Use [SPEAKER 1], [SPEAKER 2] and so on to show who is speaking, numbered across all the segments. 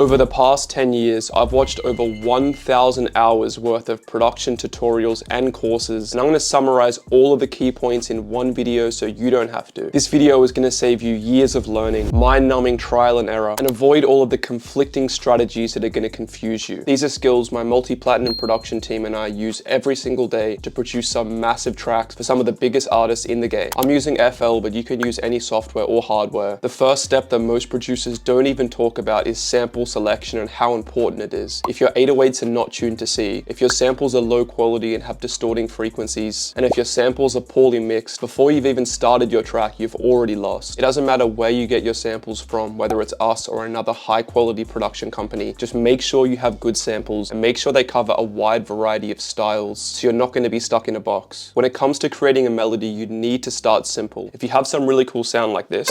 [SPEAKER 1] Over the past 10 years, I've watched over 1,000 hours worth of production tutorials and courses, and I'm going to summarize all of the key points in one video so you don't have to. This video is going to save you years of learning, mind-numbing trial and error, and avoid all of the conflicting strategies that are going to confuse you. These are skills my multi-platinum production team and I use every single day to produce some massive tracks for some of the biggest artists in the game. I'm using FL, but you can use any software or hardware. The first step that most producers don't even talk about is sample selection and how important it is. If your 808s are not tuned to C, if your samples are low quality and have distorting frequencies, and if your samples are poorly mixed, before you've even started your track, you've already lost. It doesn't matter where you get your samples from, whether it's us or another high quality production company, just make sure you have good samples and make sure they cover a wide variety of styles so you're not going to be stuck in a box. When it comes to creating a melody, you need to start simple. If you have some really cool sound like this,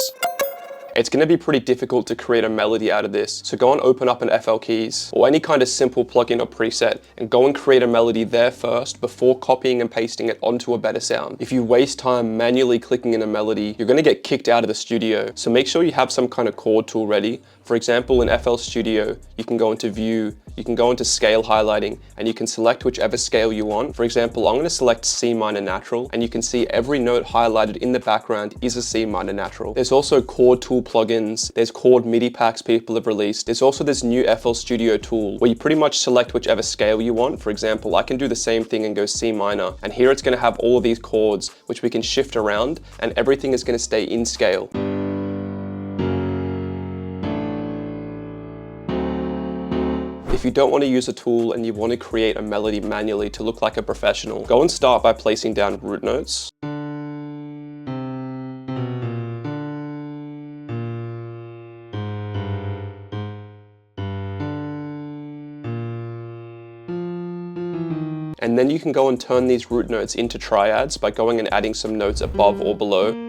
[SPEAKER 1] it's going to be pretty difficult to create a melody out of this. So go and open up an FL Keys or any kind of simple plugin or preset and go and create a melody there first before copying and pasting it onto a better sound. If you waste time manually clicking in a melody, you're going to get kicked out of the studio. So make sure you have some kind of chord tool ready. For example, in FL Studio, you can go into View, you can go into Scale Highlighting, and you can select whichever scale you want. For example, I'm going to select C minor natural, and you can see every note highlighted in the background is a C minor natural. There's also chord tool plugins, there's chord MIDI packs people have released. There's also this new FL Studio tool where you pretty much select whichever scale you want. For example, I can do the same thing and go C minor, and here it's going to have all of these chords which we can shift around, and everything is going to stay in scale. If you don't want to use a tool and you want to create a melody manually to look like a professional, go and start by placing down root notes. And then you can go and turn these root notes into triads by going and adding some notes above or below.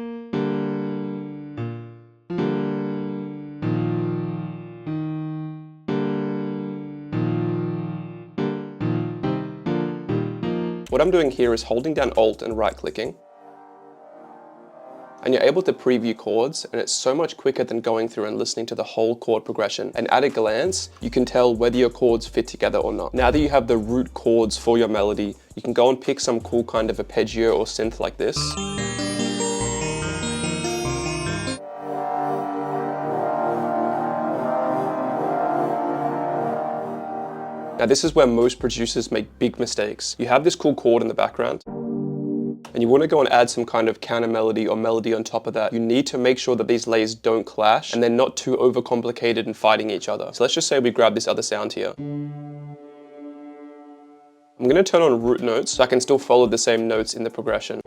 [SPEAKER 1] What I'm doing here is holding down Alt and right clicking. And you're able to preview chords, and it's so much quicker than going through and listening to the whole chord progression. And at a glance, you can tell whether your chords fit together or not. Now that you have the root chords for your melody, you can go and pick some cool kind of arpeggio or synth like this. Now this is where most producers make big mistakes. You have this cool chord in the background, and you want to go and add some kind of counter melody or melody on top of that. You need to make sure that these layers don't clash and they're not too overcomplicated and fighting each other. So let's just say we grab this other sound here. I'm going to turn on root notes so I can still follow the same notes in the progression.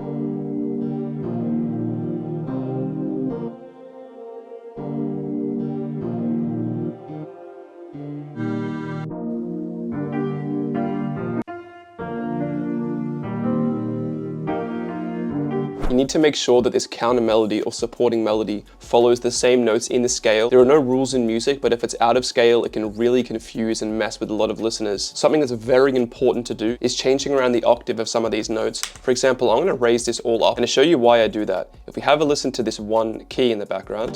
[SPEAKER 1] You need to make sure that this counter melody or supporting melody follows the same notes in the scale. There are no rules in music, but if it's out of scale, it can really confuse and mess with a lot of listeners. Something that's very important to do is changing around the octave of some of these notes. For example, I'm going to raise this all up and to show you why I do that. If we have a listen to this one key in the background,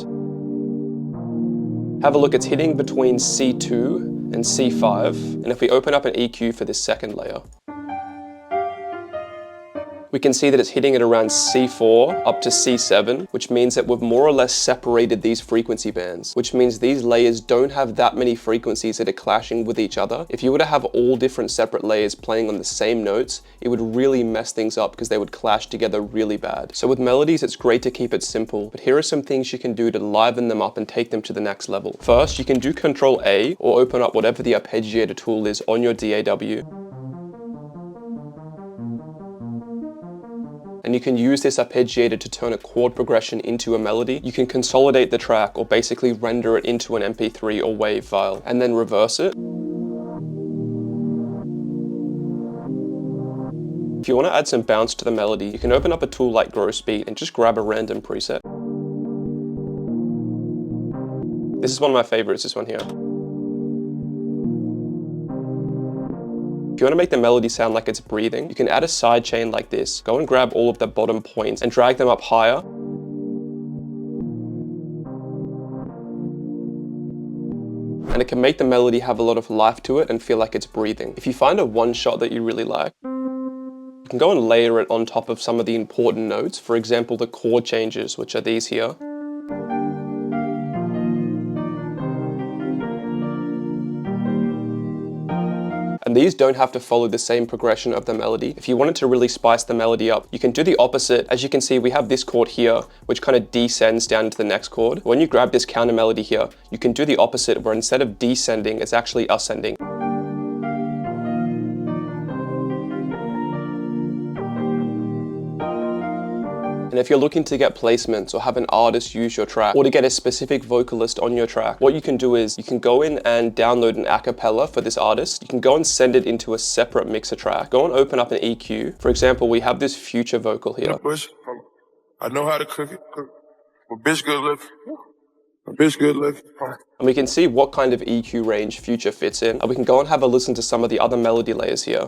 [SPEAKER 1] have a look, it's hitting between C2 and C5. And if we open up an EQ for this second layer, we can see that it's hitting it around C4 up to C7, which means that we've more or less separated these frequency bands, which means these layers don't have that many frequencies that are clashing with each other. If you were to have all different separate layers playing on the same notes, it would really mess things up because they would clash together really bad. So with melodies, it's great to keep it simple, but here are some things you can do to liven them up and take them to the next level. First, you can do Control A or open up whatever the arpeggiator tool is on your DAW. And you can use this arpeggiator to turn a chord progression into a melody. You can consolidate the track or basically render it into an MP3 or WAV file and then reverse it. If you want to add some bounce to the melody, you can open up a tool like Gross Beat and just grab a random preset. This is one of my favorites, this one here. If you want to make the melody sound like it's breathing, you can add a side chain like this. Go and grab all of the bottom points and drag them up higher. And it can make the melody have a lot of life to it and feel like it's breathing. If you find a one shot that you really like, you can go and layer it on top of some of the important notes. For example, the chord changes, which are these here. And these don't have to follow the same progression of the melody. If you wanted to really spice the melody up, you can do the opposite. As you can see, we have this chord here, which kind of descends down to the next chord. When you grab this counter melody here, you can do the opposite, where instead of descending, it's actually ascending. And if you're looking to get placements or have an artist use your track or to get a specific vocalist on your track, what you can do is you can go in and download an acapella for this artist. You can go and send it into a separate mixer track. Go and open up an EQ. For example, we have this Future vocal here.
[SPEAKER 2] I know how to cook it. A bitch good looking. A bitch good looking.
[SPEAKER 1] And we can see what kind of EQ range Future fits in. And we can go and have a listen to some of the other melody layers here.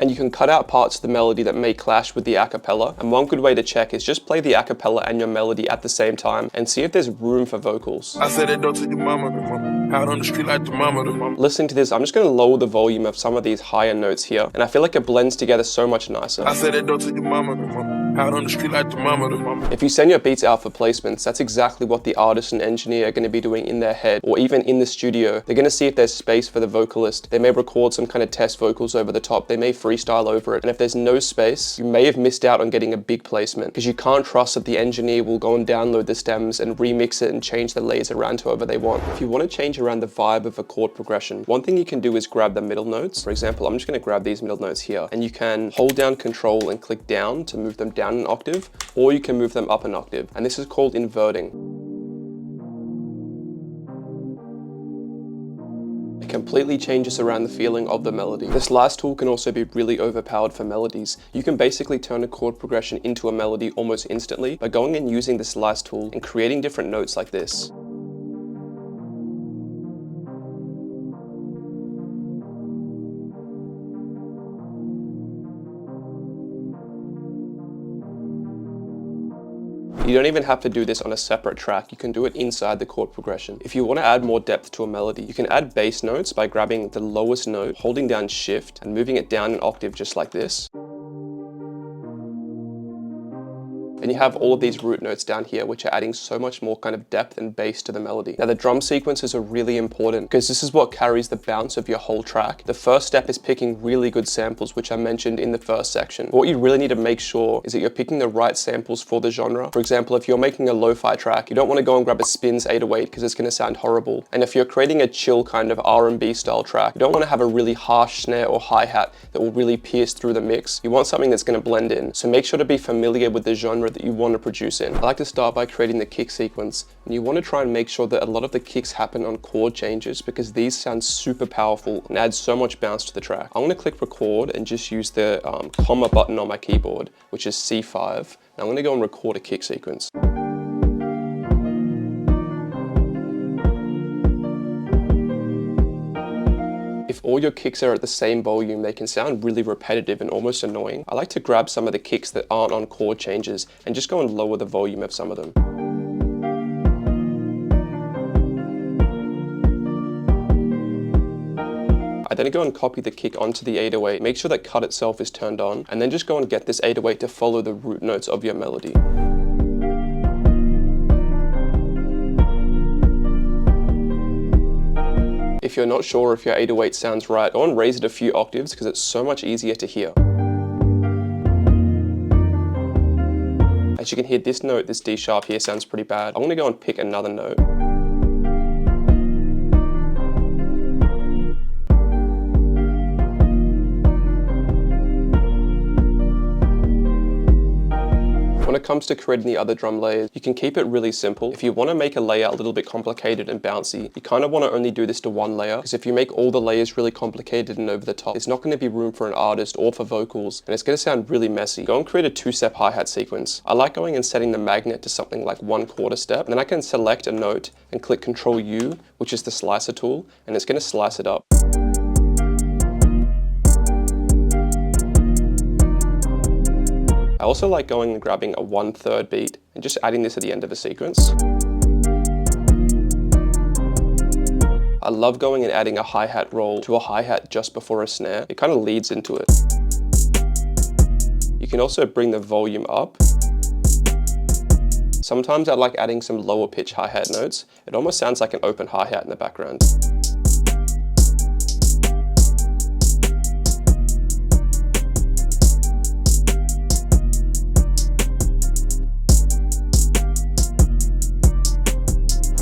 [SPEAKER 1] And you can cut out parts of the melody that may clash with the acapella. And one good way to check is just play the acapella and your melody at the same time and see if there's room for vocals.
[SPEAKER 2] I said it to your mama, out on the street like the mama.
[SPEAKER 1] Listening to this, I'm just gonna lower the volume of some of these higher notes here, and I feel like it blends together so much nicer.
[SPEAKER 2] I said it to your mama, out on the street like the mama.
[SPEAKER 1] If you send your beats out for placements, that's exactly what the artist and engineer are gonna be doing in their head, or even in the studio. They're gonna see if there's space for the vocalist. They may record some kind of test vocals over the top. They may freestyle over it. And if there's no space, you may have missed out on getting a big placement because you can't trust that the engineer will go and download the stems and remix it and change the layers around to however they want. If you want to change around the vibe of a chord progression, one thing you can do is grab the middle notes. For example, I'm just going to grab these middle notes here, and you can hold down Control and click down to move them down an octave, or you can move them up an octave. And this is called inverting. Completely changes around the feeling of the melody. This last tool can also be really overpowered for melodies. You can basically turn a chord progression into a melody almost instantly by going and using this last tool and creating different notes like this. You don't even have to do this on a separate track. You can do it inside the chord progression. If you want to add more depth to a melody, you can add bass notes by grabbing the lowest note, holding down Shift, and moving it down an octave just like this. And you have all of these root notes down here, which are adding so much more kind of depth and bass to the melody. Now the drum sequences are really important because this is what carries the bounce of your whole track. The first step is picking really good samples, which I mentioned in the first section. What you really need to make sure is that you're picking the right samples for the genre. For example, if you're making a lo-fi track, you don't want to go and grab a Spins 808 because it's going to sound horrible. And if you're creating a chill kind of R&B style track, you don't want to have a really harsh snare or hi-hat that will really pierce through the mix. You want something that's going to blend in. So make sure to be familiar with the genre that you want to produce in. I like to start by creating the kick sequence, and you want to try and make sure that a lot of the kicks happen on chord changes because these sound super powerful and add so much bounce to the track. I'm going to click record and just use the comma button on my keyboard, which is C5. And I'm going to go and record a kick sequence. If all your kicks are at the same volume, they can sound really repetitive and almost annoying. I like to grab some of the kicks that aren't on chord changes and just go and lower the volume of some of them. I then go and copy the kick onto the 808, make sure that cut itself is turned on, and then just go and get this 808 to follow the root notes of your melody. If you're not sure if your 808 sounds right, go and raise it a few octaves because it's so much easier to hear. As you can hear, this note, this D sharp here, sounds pretty bad. I'm going to go and pick another note. When it comes to creating the other drum layers, you can keep it really simple. If you want to make a layer a little bit complicated and bouncy, you kind of want to only do this to one layer, because if you make all the layers really complicated and over the top, there's not going to be room for an artist or for vocals, and it's going to sound really messy. Go and create a 2-step hi-hat sequence. I like going and setting the magnet to something like 1/4 step, and then I can select a note and click Control U, which is the slicer tool, and it's going to slice it up. I also like going and grabbing a 1/3 beat and just adding this at the end of a sequence. I love going and adding a hi-hat roll to a hi-hat just before a snare. It kind of leads into it. You can also bring the volume up. Sometimes I like adding some lower pitch hi-hat notes. It almost sounds like an open hi-hat in the background.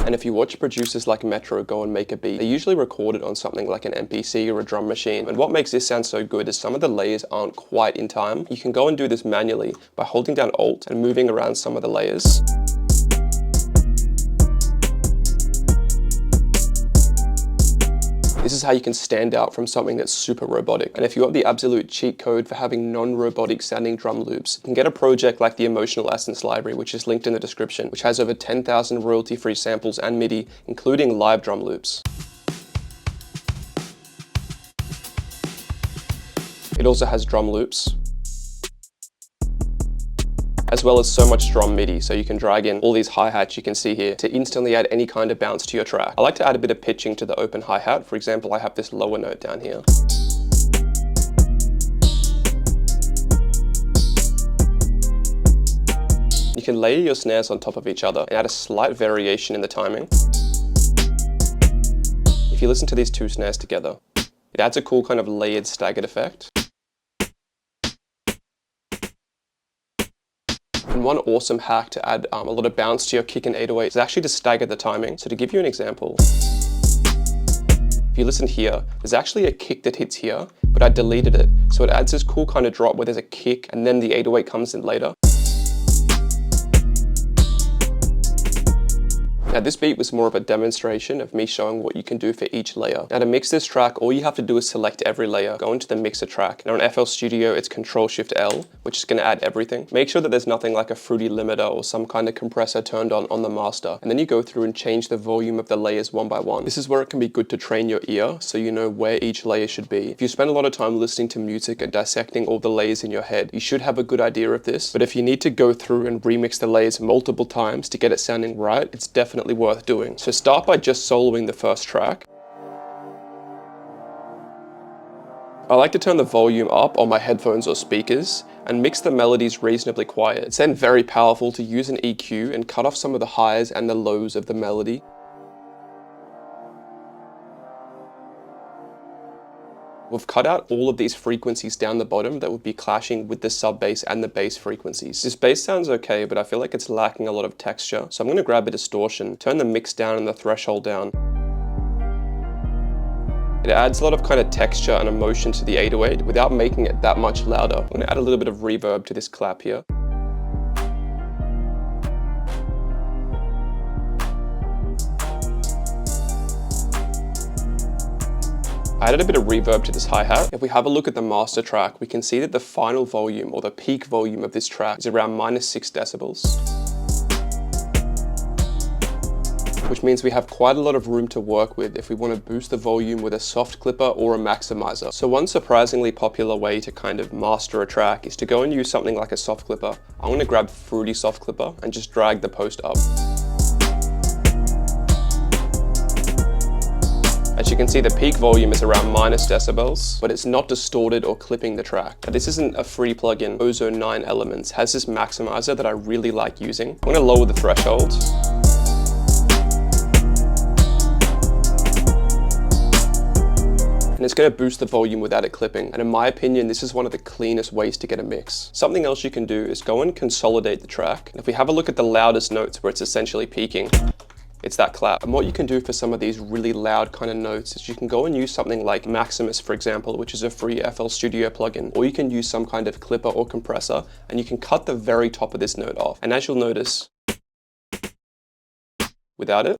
[SPEAKER 1] And if you watch producers like Metro go and make a beat, they usually record it on something like an MPC or a drum machine. And what makes this sound so good is some of the layers aren't quite in time. You can go and do this manually by holding down Alt and moving around some of the layers. This is how you can stand out from something that's super robotic. And if you want the absolute cheat code for having non-robotic sounding drum loops, you can get a project like the Emotional Essence Library, which is linked in the description, which has over 10,000 royalty-free samples and MIDI, including live drum loops. It also has drum loops, as well as so much drum MIDI, so you can drag in all these hi-hats you can see here to instantly add any kind of bounce to your track. I like to add a bit of pitching to the open hi-hat. For example, I have this lower note down here. You can layer your snares on top of each other and add a slight variation in the timing. If you listen to these two snares together, it adds a cool kind of layered staggered effect. And one awesome hack to add a lot of bounce to your kick and 808 is actually to stagger the timing. So to give you an example, if you listen here, there's actually a kick that hits here, but I deleted it. So it adds this cool kind of drop where there's a kick and then the 808 comes in later. Now this beat was more of a demonstration of me showing what you can do for each layer. Now to mix this track, all you have to do is select every layer, go into the mixer track. Now on FL Studio, it's Ctrl-Shift-L, which is going to add everything. Make sure that there's nothing like a fruity limiter or some kind of compressor turned on the master. And then you go through and change the volume of the layers one by one. This is where it can be good to train your ear, so you know where each layer should be. If you spend a lot of time listening to music and dissecting all the layers in your head, you should have a good idea of this. But if you need to go through and remix the layers multiple times to get it sounding right, it's definitely worth doing. So start by just soloing the first track. I like to turn the volume up on my headphones or speakers and mix the melodies reasonably quiet. It's then very powerful to use an EQ and cut off some of the highs and the lows of the melody. We've cut out all of these frequencies down the bottom that would be clashing with the sub bass and the bass frequencies. This bass sounds okay, but I feel like it's lacking a lot of texture. So I'm going to grab a distortion, turn the mix down and the threshold down. It adds a lot of kind of texture and emotion to the 808 without making it that much louder. I'm going to add a little bit of reverb to this clap here. I added a bit of reverb to this hi-hat. If we have a look at the master track, we can see that the final volume or the peak volume of this track is around -6 decibels. Which means we have quite a lot of room to work with if we want to boost the volume with a soft clipper or a maximizer. So one surprisingly popular way to kind of master a track is to go and use something like a soft clipper. I'm going to grab Fruity Soft Clipper and just drag the post up. As you can see, the peak volume is around -decibels, but it's not distorted or clipping the track. Now, this isn't a free plugin. Ozone 9 Elements has this maximizer that I really like using. I'm going to lower the threshold. And it's going to boost the volume without it clipping. And in my opinion, this is one of the cleanest ways to get a mix. Something else you can do is go and consolidate the track. And if we have a look at the loudest notes where it's essentially peaking, it's that clap. And what you can do for some of these really loud kind of notes is you can go and use something like Maximus, for example, which is a free FL Studio plugin, or you can use some kind of clipper or compressor, and you can cut the very top of this note off. And as you'll notice, without it,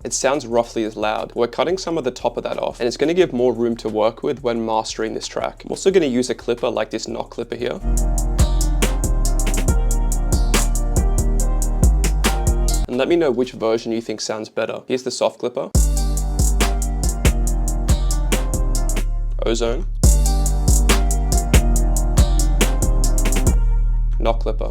[SPEAKER 1] it sounds roughly as loud. We're cutting some of the top of that off, and it's going to give more room to work with when mastering this track. I'm also going to use a clipper like this knock clipper here. And let me know which version you think sounds better. Here's the soft clipper. Ozone. knock clipper.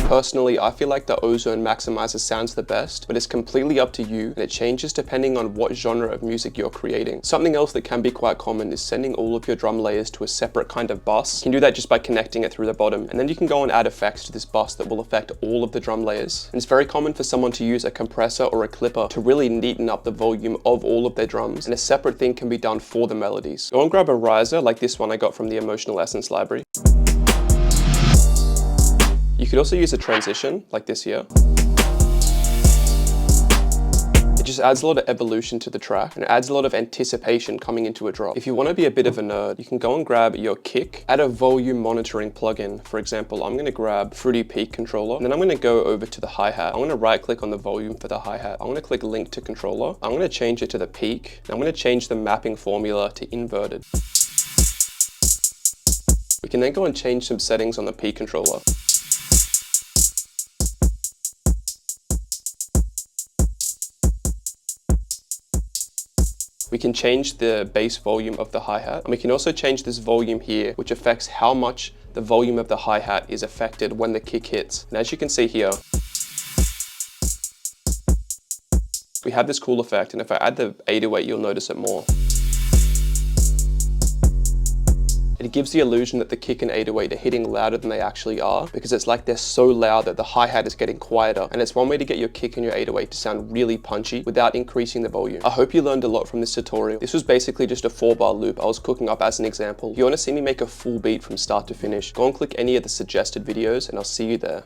[SPEAKER 1] Personally, I feel like the Ozone Maximizer sounds the best, but it's completely up to you and it changes depending on what genre of music you're creating. Something else that can be quite common is sending all of your drum layers to a separate kind of bus. You can do that just by connecting it through the bottom, and then you can go and add effects to this bus that will affect all of the drum layers. And it's very common for someone to use a compressor or a clipper to really neaten up the volume of all of their drums, and a separate thing can be done for the melodies. Go and grab a riser like this one I got from the Emotional Essence library. You could also use a transition, like this here. It just adds a lot of evolution to the track, and it adds a lot of anticipation coming into a drop. If you want to be a bit of a nerd, you can go and grab your kick, add a volume monitoring plugin. For example, I'm going to grab Fruity Peak Controller, and then I'm going to go over to the hi-hat. I'm going to right click on the volume for the hi-hat. I'm going to click link to controller. I'm going to change it to the peak, and I'm going to change the mapping formula to inverted. We can then go and change some settings on the peak controller. We can change the bass volume of the hi-hat, and we can also change this volume here, which affects how much the volume of the hi-hat is affected when the kick hits. And as you can see here, we have this cool effect, and if I add the 808, you'll notice it more. It gives the illusion that the kick and 808 are hitting louder than they actually are, because it's like they're so loud that the hi-hat is getting quieter, and it's one way to get your kick and your 808 to sound really punchy without increasing the volume. I hope you learned a lot from this tutorial. This was basically just a 4-bar loop I was cooking up as an example. If you want to see me make a full beat from start to finish, go and click any of the suggested videos and I'll see you there.